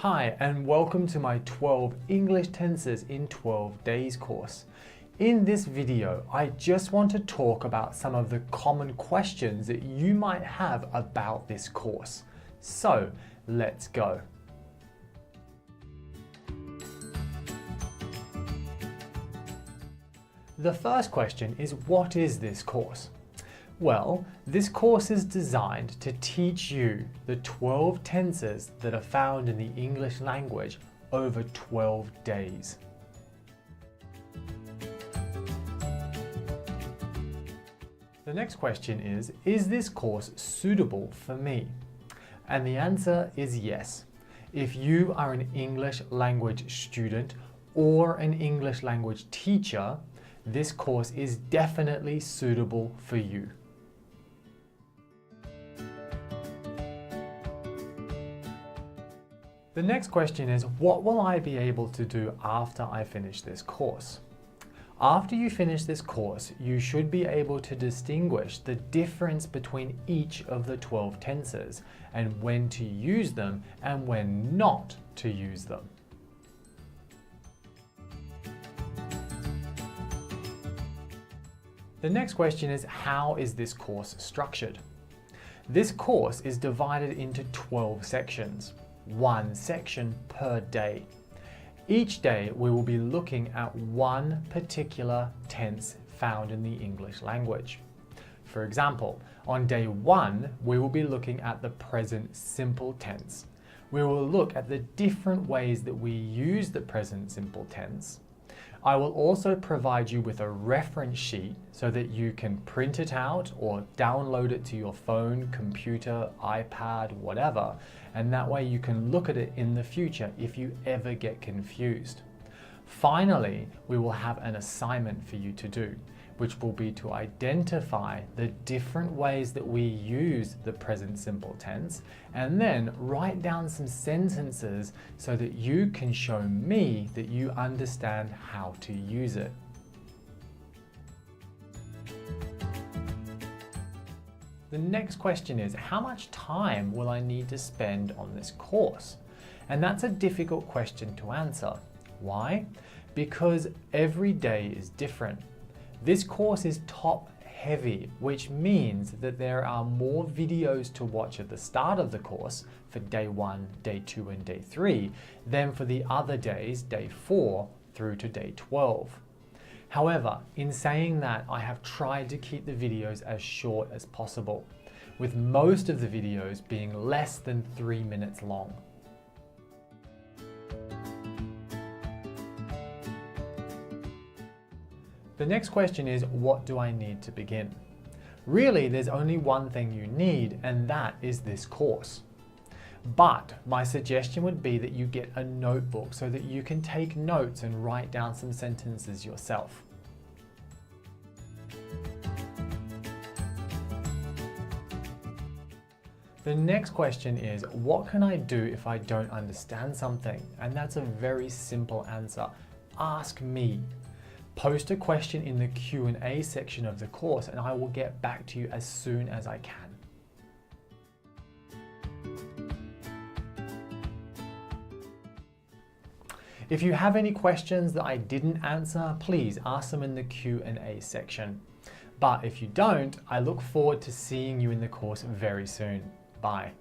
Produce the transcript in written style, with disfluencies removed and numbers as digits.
Hi, and welcome to my 12 English Tenses in 12 Days course. In this video, I just want to talk about some of the common questions that you might have about this course. So, let's go. The first question is, what is this course? Well, this course is designed to teach you the 12 tenses that are found in the English language over 12 days. The next question is this course suitable for me? And the answer is yes. If you are an English language student or an English language teacher, this course is definitely suitable for you. The next question is, what will I be able to do after I finish this course? After you finish this course, you should be able to distinguish the difference between each of the 12 tenses and when to use them and when not to use them. The next question is, how is this course structured? This course is divided into 12 sections. One section per day. Each day we will be looking at one particular tense found in the English language. For example, on day 1 we will be looking at the present simple tense. We will look at the different ways that we use the present simple tense. I will also provide you with a reference sheet so that you can print it out or download it to your phone, computer, iPad, whatever, and that way you can look at it in the future if you ever get confused. Finally, we will have an assignment for you to do, which will be to identify the different ways that we use the present simple tense, and then write down some sentences so that you can show me that you understand how to use it. The next question is, how much time will I need to spend on this course? And that's a difficult question to answer. Why? Because every day is different. This course is top heavy, which means that there are more videos to watch at the start of the course for day 1, day 2, and day 3 than for the other days, day 4 through to day 12. However, in saying that, I have tried to keep the videos as short as possible, with most of the videos being less than 3 minutes long. The next question is, what do I need to begin? Really, there's only one thing you need, and that is this course. But my suggestion would be that you get a notebook so that you can take notes and write down some sentences yourself. The next question is, what can I do if I don't understand something? And that's a very simple answer. Ask me. Post a question in the Q&A section of the course and I will get back to you as soon as I can. If you have any questions that I didn't answer, please ask them in the Q&A section. But if you don't, I look forward to seeing you in the course very soon. Bye.